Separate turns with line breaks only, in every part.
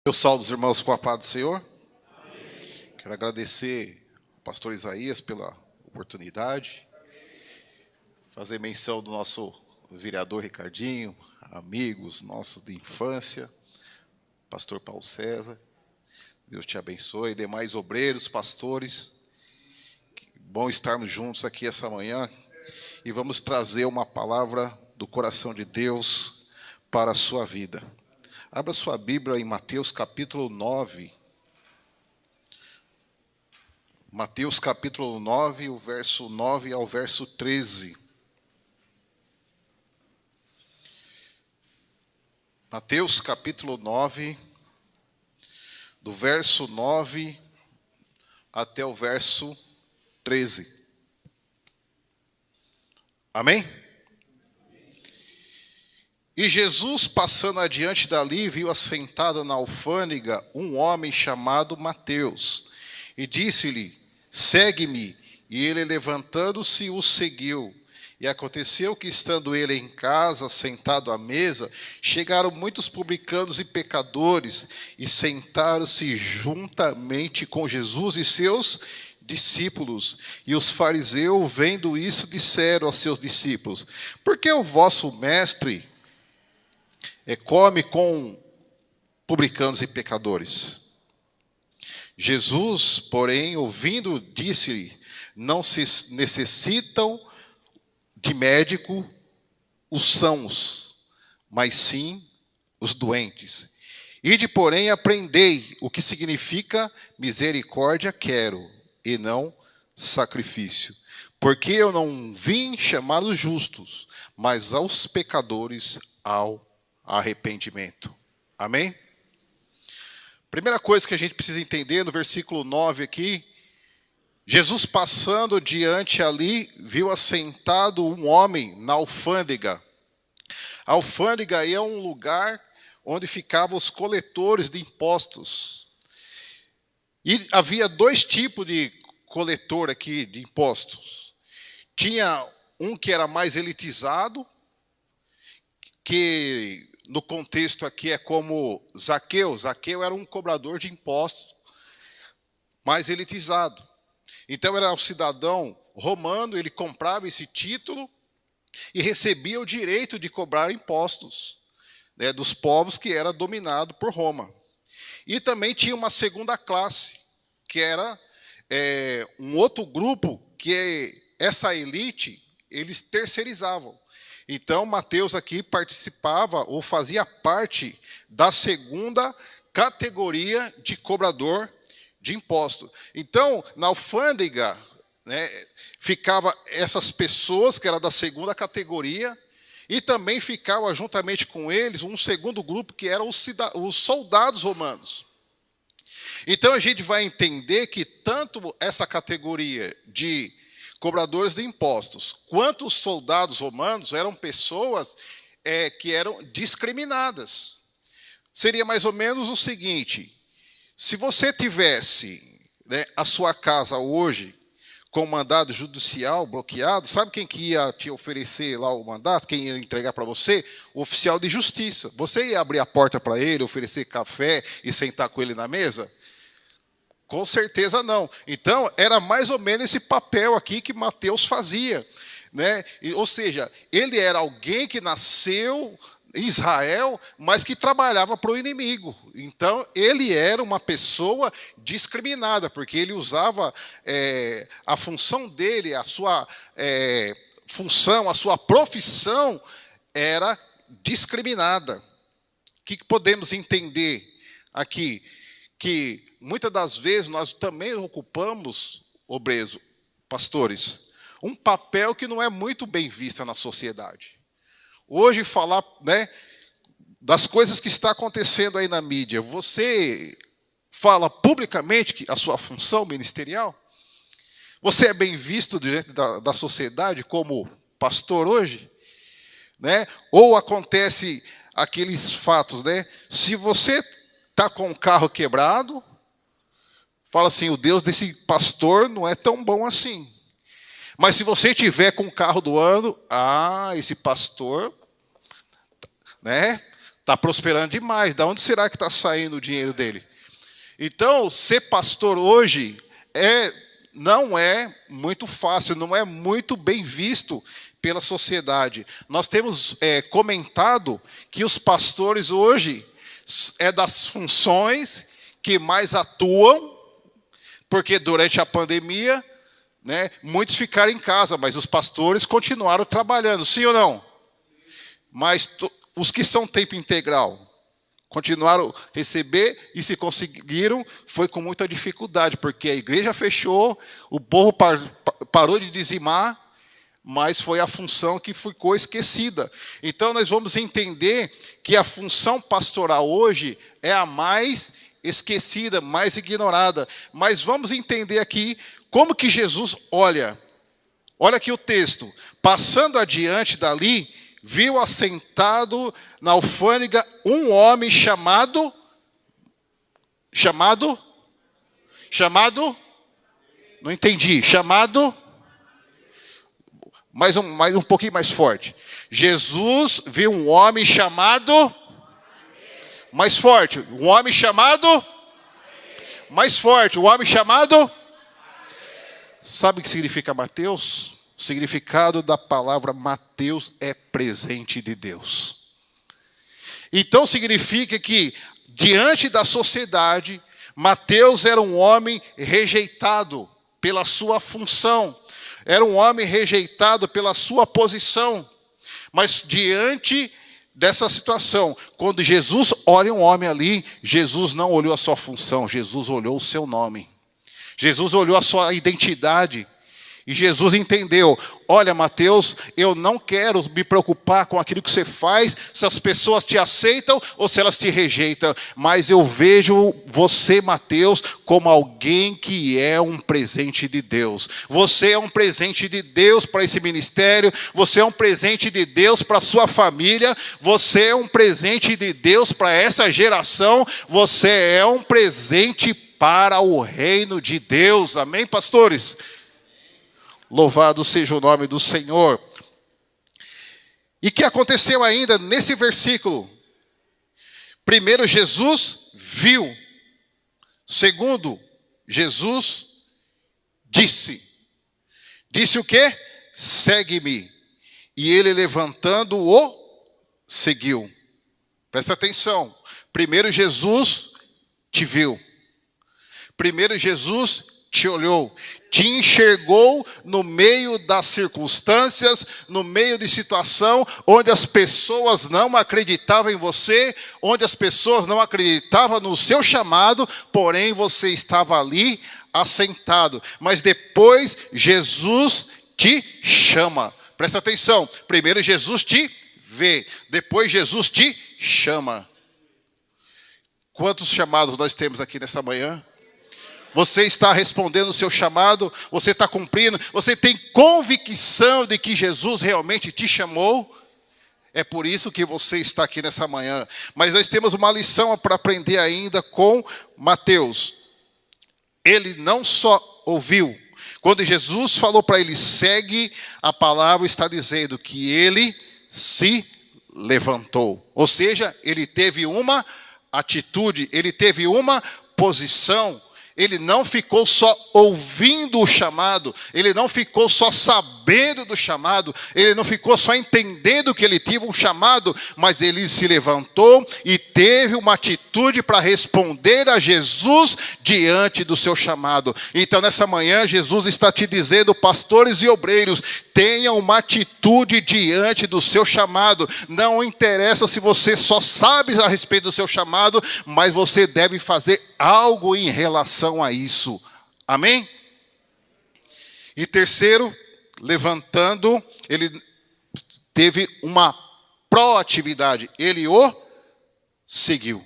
Eu saúdo os irmãos com a paz do Senhor. Amém. Quero agradecer ao pastor Isaías pela oportunidade. Fazer menção do nosso vereador Ricardinho, amigos nossos de infância, pastor Paulo César. Deus te abençoe. Demais obreiros, pastores. Bom estarmos juntos aqui essa manhã. E vamos trazer uma palavra do coração de Deus para a sua vida. Abra sua Bíblia em Mateus capítulo 9. Mateus capítulo 9, o verso 9 ao verso 13. Mateus capítulo 9, do verso 9 até o verso 13. Amém? E Jesus, passando adiante dali, viu assentado na alfândega um homem chamado Mateus, e disse-lhe: segue-me. E ele, levantando-se, o seguiu. E aconteceu que, estando ele em casa, sentado à mesa, chegaram muitos publicanos e pecadores, e sentaram-se juntamente com Jesus e seus discípulos. E os fariseus, vendo isso, disseram aos seus discípulos: por que o vosso mestre come com publicanos e pecadores? Jesus, porém, ouvindo, disse-lhe: não se necessitam de médico os sãos, mas sim os doentes. Ide, porém, aprendei o que significa misericórdia quero, e não sacrifício. Porque eu não vim chamar os justos, mas aos pecadores ao arrependimento. Amém? Primeira coisa que a gente precisa entender no versículo 9 aqui, Jesus, passando diante ali, viu assentado um homem na alfândega. A alfândega é um lugar onde ficavam os coletores de impostos. E havia dois tipos de coletor aqui de impostos. Tinha um que era mais elitizado, que no contexto aqui é como Zaqueu. Zaqueu era um cobrador de impostos mais elitizado. Então era um cidadão romano, ele comprava esse título e recebia o direito de cobrar impostos, né, dos povos que era dominado por Roma. E também tinha uma segunda classe, que era um outro grupo que essa elite eles terceirizavam. Então, Mateus aqui participava ou fazia parte da segunda categoria de cobrador de imposto. Então, na alfândega, né, ficava essas pessoas que eram da segunda categoria, e também ficava juntamente com eles um segundo grupo que eram os soldados romanos. Então, a gente vai entender que tanto essa categoria de cobradores de impostos, quanto os soldados romanos eram pessoas que eram discriminadas. Seria mais ou menos o seguinte: se você tivesse, né, a sua casa hoje com mandado judicial bloqueado, sabe quem que ia te oferecer lá o mandato, quem ia entregar para você? O oficial de justiça. Você ia abrir a porta para ele, oferecer café e sentar com ele na mesa? Com certeza não. Então, era mais ou menos esse papel aqui que Mateus fazia, né? Ou seja, ele era alguém que nasceu em Israel, mas que trabalhava para o inimigo. Então, ele era uma pessoa discriminada, porque ele usava a função dele, a sua função, a sua profissão era discriminada. O que podemos entender aqui? Que muitas das vezes nós também ocupamos, obreiros, pastores, um papel que não é muito bem visto na sociedade. Hoje, falar, né, das coisas que está acontecendo aí na mídia, você fala publicamente a sua função ministerial? Você é bem visto diante da sociedade como pastor hoje? Né? Ou acontece aqueles fatos, né? Se você está com o carro quebrado, fala assim: o Deus desse pastor não é tão bom assim. Mas se você tiver com o carro do ano, esse pastor, né, Está prosperando demais. Da onde será que está saindo o dinheiro dele? Então, ser pastor hoje não é muito fácil, não é muito bem visto pela sociedade. Nós temos comentado que os pastores hoje é das funções que mais atuam, porque durante a pandemia, né, muitos ficaram em casa, mas os pastores continuaram trabalhando, sim ou não? Mas os que são tempo integral continuaram a receber, e se conseguiram, foi com muita dificuldade, porque a igreja fechou, o povo parou de dizimar, mas foi a função que ficou esquecida. Então nós vamos entender que a função pastoral hoje é a mais esquecida, mais ignorada. Mas vamos entender aqui como que Jesus olha. Olha aqui o texto. Passando adiante dali, viu assentado na alfândega um homem chamado, não entendi, mais um pouquinho mais forte. Jesus viu um homem chamado, mais forte, um homem chamado, mais forte, um homem chamado, sabe o que significa Mateus? O significado da palavra Mateus é presente de Deus. Então significa que, diante da sociedade, Mateus era um homem rejeitado pela sua função, era um homem rejeitado pela sua posição. Mas diante dessa situação, quando Jesus olha um homem ali, Jesus não olhou a sua função, Jesus olhou o seu nome. Jesus olhou a sua identidade. E Jesus entendeu, olha Mateus, eu não quero me preocupar com aquilo que você faz, se as pessoas te aceitam ou se elas te rejeitam, mas eu vejo você, Mateus, como alguém que é um presente de Deus. Você é um presente de Deus para esse ministério, você é um presente de Deus para a sua família, você é um presente de Deus para essa geração, você é um presente para o reino de Deus. Amém, pastores? Louvado seja o nome do Senhor. E o que aconteceu ainda nesse versículo? Primeiro, Jesus viu. Segundo, Jesus disse. Disse o quê? Segue-me. E ele, levantando-o, seguiu. Presta atenção. Primeiro, Jesus te viu. Primeiro, Jesus te olhou, te enxergou no meio das circunstâncias, no meio de situação onde as pessoas não acreditavam em você, onde as pessoas não acreditavam no seu chamado, porém você estava ali assentado. Mas depois Jesus te chama. Presta atenção, primeiro Jesus te vê, depois Jesus te chama. Quantos chamados nós temos aqui nessa manhã? Você está respondendo o seu chamado, você está cumprindo, você tem convicção de que Jesus realmente te chamou. É por isso que você está aqui nessa manhã. Mas nós temos uma lição para aprender ainda com Mateus. Ele não só ouviu. Quando Jesus falou para ele, segue, a palavra está dizendo que ele se levantou. Ou seja, ele teve uma atitude, ele teve uma posição. Ele não ficou só ouvindo o chamado, ele não ficou só sabendo do chamado, ele não ficou só entendendo que ele tinha um chamado, mas ele se levantou e teve uma atitude para responder a Jesus diante do seu chamado. Então nessa manhã Jesus está te dizendo, pastores e obreiros, tenham uma atitude diante do seu chamado. Não interessa se você só sabe a respeito do seu chamado, mas você deve fazer algo em relação a isso. Amém? E terceiro, levantando, ele teve uma proatividade. Ele o seguiu.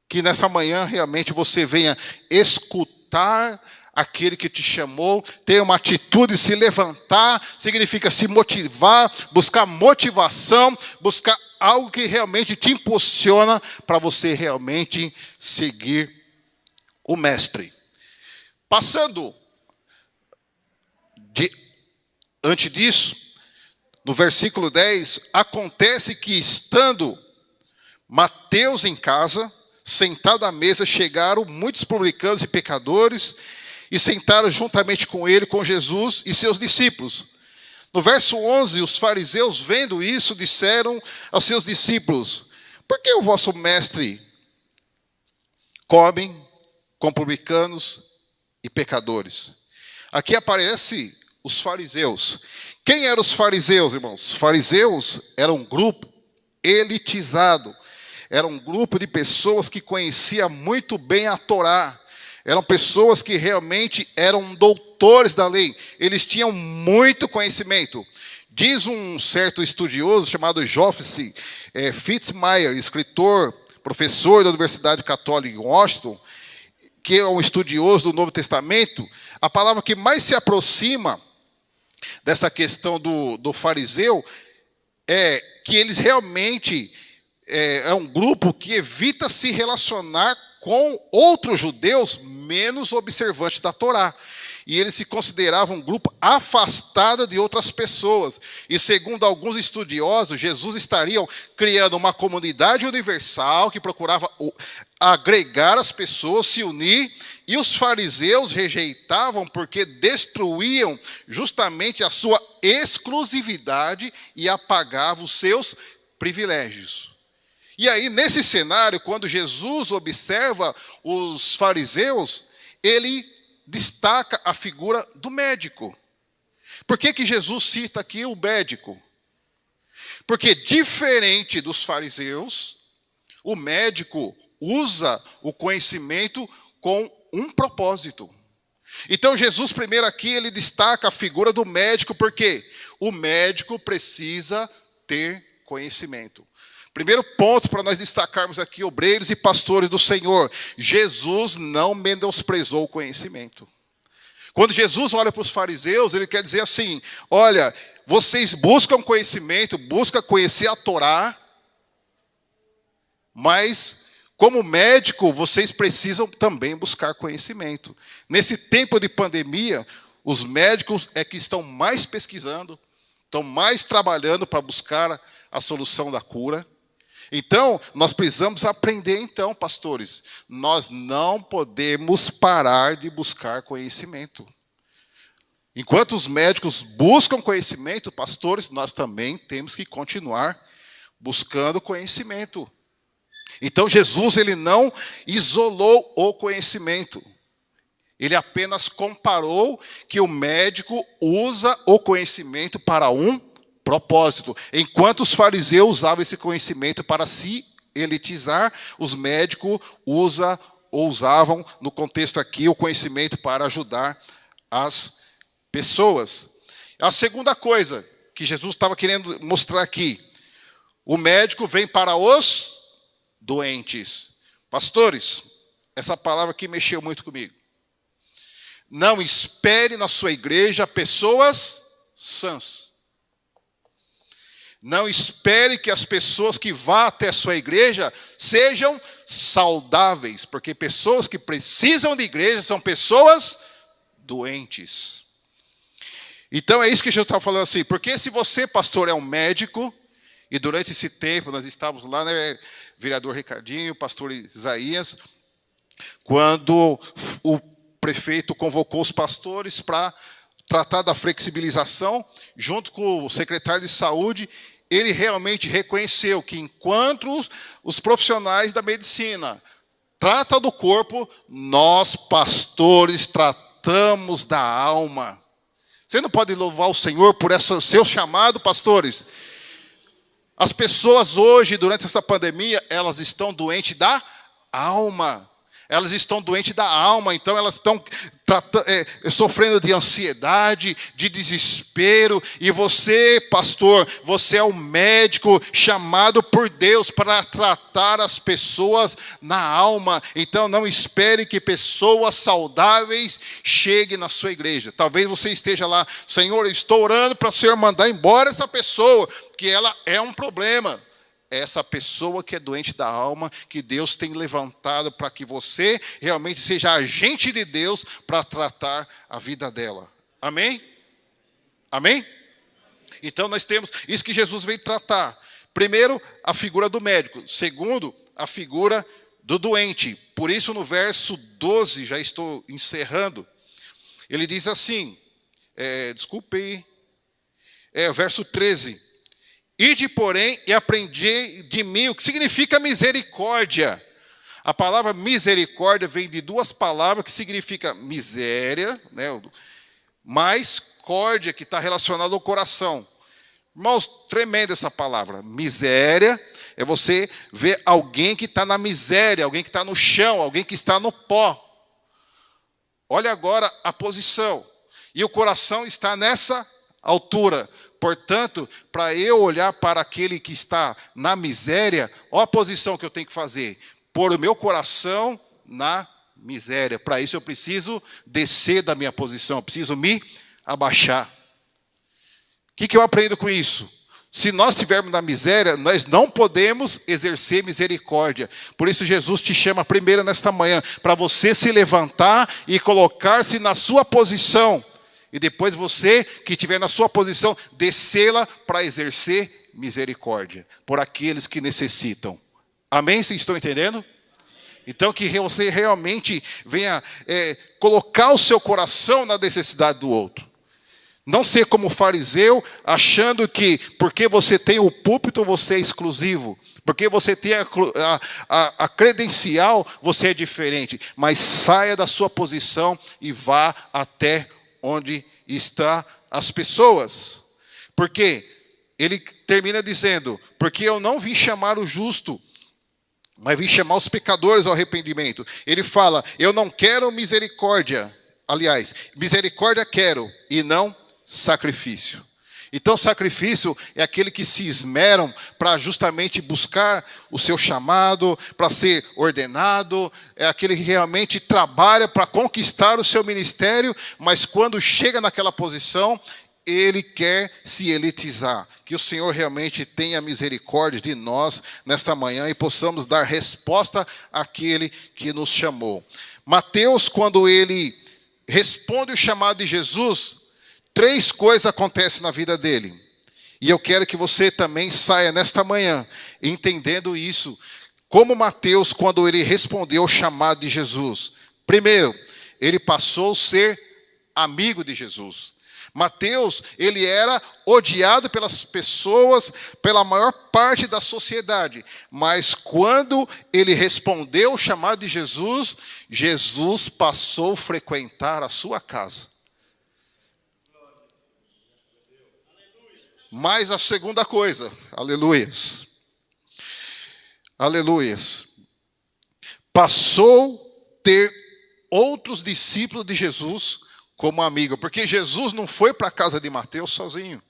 Que nessa manhã realmente você venha escutar aquele que te chamou, ter uma atitude, se levantar, significa se motivar, buscar motivação, buscar algo que realmente te impulsiona para você realmente seguir o mestre. Passando antes disso, no versículo 10, acontece que estando Mateus em casa, sentado à mesa, chegaram muitos publicanos e pecadores e sentaram juntamente com ele, com Jesus e seus discípulos. No verso 11, os fariseus, vendo isso, disseram aos seus discípulos: por que o vosso mestre come com publicanos e pecadores? Aqui aparece os fariseus. Quem eram os fariseus, irmãos? Os fariseus eram um grupo elitizado. Era um grupo de pessoas que conhecia muito bem a Torá. Eram pessoas que realmente eram doutores da lei. Eles tinham muito conhecimento. Diz um certo estudioso chamado Joseph Fitzmyer, escritor, professor da Universidade Católica em Washington, que é um estudioso do Novo Testamento, a palavra que mais se aproxima dessa questão do fariseu é que eles realmente é um grupo que evita se relacionar com outros judeus menos observantes da Torá. E eles se consideravam um grupo afastado de outras pessoas. E segundo alguns estudiosos, Jesus estaria criando uma comunidade universal que procurava agregar as pessoas, se unir, e os fariseus rejeitavam porque destruíam justamente a sua exclusividade e apagavam os seus privilégios. E aí, nesse cenário, quando Jesus observa os fariseus, ele destaca a figura do médico. Por que Jesus cita aqui o médico? Porque, diferente dos fariseus, o médico usa o conhecimento com um propósito. Então, Jesus, primeiro aqui, ele destaca a figura do médico, porque o médico precisa ter conhecimento. Primeiro ponto para nós destacarmos aqui, obreiros e pastores do Senhor: Jesus não menosprezou o conhecimento. Quando Jesus olha para os fariseus, ele quer dizer assim: olha, vocês buscam conhecimento, buscam conhecer a Torá, mas como médico, vocês precisam também buscar conhecimento. Nesse tempo de pandemia, os médicos é que estão mais pesquisando, estão mais trabalhando para buscar a solução da cura. Então, nós precisamos aprender, então, pastores. Nós não podemos parar de buscar conhecimento. Enquanto os médicos buscam conhecimento, pastores, nós também temos que continuar buscando conhecimento. Então, Jesus, ele não isolou o conhecimento. Ele apenas comparou que o médico usa o conhecimento para um propósito. Enquanto os fariseus usavam esse conhecimento para se elitizar, os médicos usavam, no contexto aqui, o conhecimento para ajudar as pessoas. A segunda coisa que Jesus estava querendo mostrar aqui: o médico vem para os doentes. Pastores, essa palavra aqui mexeu muito comigo. Não espere na sua igreja pessoas sãs. Não espere que as pessoas que vão até a sua igreja sejam saudáveis, porque pessoas que precisam de igreja são pessoas doentes. Então é isso que Jesus estava falando assim, porque se você, pastor, é um médico, e durante esse tempo nós estávamos lá, né, vereador Ricardinho, pastor Isaías, quando o prefeito convocou os pastores para tratar da flexibilização, junto com o secretário de saúde, ele realmente reconheceu que enquanto os profissionais da medicina tratam do corpo, nós, pastores, tratamos da alma. Você não pode louvar o Senhor por esse seu chamado, pastores? As pessoas hoje, durante essa pandemia, elas estão doentes da alma. Elas estão doentes da alma, então elas estão sofrendo de ansiedade, de desespero. E você, pastor, você é o médico chamado por Deus para tratar as pessoas na alma. Então não espere que pessoas saudáveis cheguem na sua igreja. Talvez você esteja lá: Senhor, eu estou orando para o Senhor mandar embora essa pessoa, que ela é um problema. Essa pessoa que é doente da alma, que Deus tem levantado para que você realmente seja agente de Deus para tratar a vida dela. Amém? Amém? Então nós temos isso que Jesus veio tratar. Primeiro, a figura do médico. Segundo, a figura do doente. Por isso, no verso 12, já estou encerrando, ele diz assim, verso 13. Ide, porém, e aprendi de mim o que significa misericórdia. A palavra misericórdia vem de duas palavras que significa miséria, né, mais córdia, que está relacionado ao coração. Irmãos, tremenda essa palavra. Miséria é você ver alguém que está na miséria, alguém que está no chão, alguém que está no pó. Olha agora a posição. E o coração está nessa altura. Portanto, para eu olhar para aquele que está na miséria, olha a posição que eu tenho que fazer. Pôr o meu coração na miséria. Para isso eu preciso descer da minha posição, eu preciso me abaixar. O que eu aprendo com isso? Se nós estivermos na miséria, nós não podemos exercer misericórdia. Por isso Jesus te chama primeiro nesta manhã, para você se levantar e colocar-se na sua posição. E depois você, que estiver na sua posição, descê-la para exercer misericórdia por aqueles que necessitam. Amém? Vocês estão entendendo? Então que você realmente venha colocar o seu coração na necessidade do outro. Não ser como fariseu, achando que porque você tem o púlpito, você é exclusivo. Porque você tem a credencial, você é diferente. Mas saia da sua posição e vá até onde estão as pessoas. Porque ele termina dizendo, porque eu não vim chamar o justo, mas vim chamar os pecadores ao arrependimento. Ele fala, eu não quero misericórdia. Aliás, misericórdia quero e não sacrifício. Então, sacrifício é aquele que se esmeram para justamente buscar o seu chamado, para ser ordenado, é aquele que realmente trabalha para conquistar o seu ministério, mas quando chega naquela posição, ele quer se elitizar. Que o Senhor realmente tenha misericórdia de nós nesta manhã e possamos dar resposta àquele que nos chamou. Mateus, quando ele responde o chamado de Jesus, 3 coisas acontecem na vida dele. E eu quero que você também saia nesta manhã entendendo isso. Como Mateus, quando ele respondeu ao chamado de Jesus. Primeiro, ele passou a ser amigo de Jesus. Mateus, ele era odiado pelas pessoas, pela maior parte da sociedade. Mas quando ele respondeu ao chamado de Jesus, Jesus passou a frequentar a sua casa. Mas a segunda coisa, aleluias, aleluias, passou a ter outros discípulos de Jesus como amigo, porque Jesus não foi para a casa de Mateus sozinho.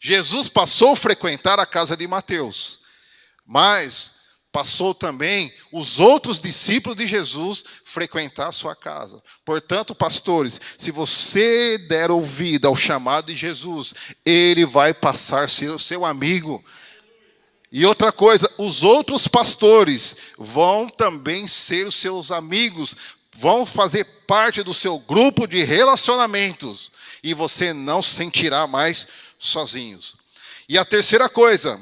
Jesus passou a frequentar a casa de Mateus, mas passou também os outros discípulos de Jesus frequentar a sua casa. Portanto, pastores, se você der ouvido ao chamado de Jesus, ele vai passar a ser o seu amigo. E outra coisa, os outros pastores vão também ser os seus amigos, vão fazer parte do seu grupo de relacionamentos, e você não se sentirá mais sozinhos. E a terceira coisa,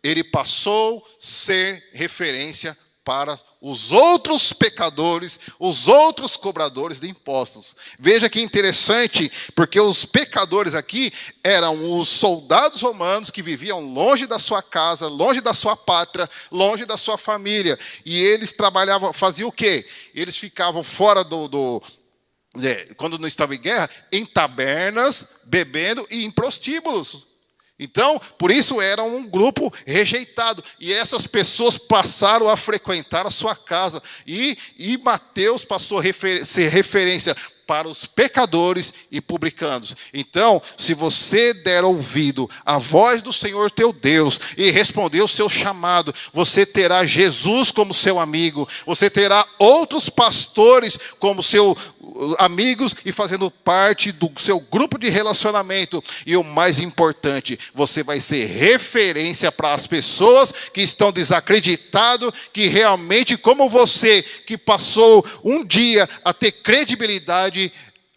ele passou a ser referência para os outros pecadores, os outros cobradores de impostos. Veja que interessante, porque os pecadores aqui eram os soldados romanos que viviam longe da sua casa, longe da sua pátria, longe da sua família. E eles trabalhavam, faziam o quê? Eles ficavam fora quando não estavam em guerra, em tabernas, bebendo e em prostíbulos. Então, por isso era um grupo rejeitado. E essas pessoas passaram a frequentar a sua casa. E Mateus passou a ser referência para os pecadores e publicanos. Então, se você der ouvido à voz do Senhor teu Deus e responder o seu chamado, você terá Jesus como seu amigo, você terá outros pastores como seus amigos e fazendo parte do seu grupo de relacionamento. E o mais importante, você vai ser referência para as pessoas que estão desacreditadas, que realmente, como você, que passou um dia a ter credibilidade,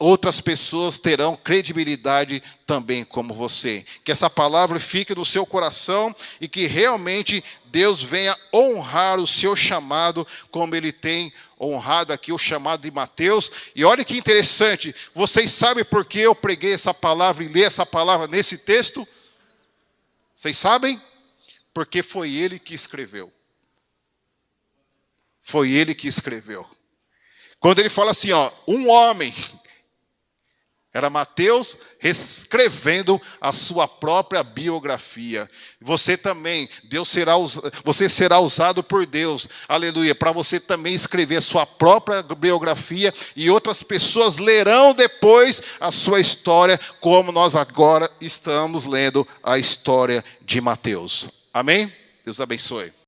outras pessoas terão credibilidade também como você. Que essa palavra fique no seu coração e que realmente Deus venha honrar o seu chamado, como Ele tem honrado aqui o chamado de Mateus. E olha que interessante, vocês sabem por que eu preguei essa palavra e li essa palavra nesse texto? Vocês sabem? Porque foi ele que escreveu. Foi ele que escreveu. Quando ele fala assim, ó, um homem, era Mateus escrevendo a sua própria biografia. Você também, você será usado por Deus, aleluia, para você também escrever a sua própria biografia e outras pessoas lerão depois a sua história, como nós agora estamos lendo a história de Mateus. Amém? Deus abençoe.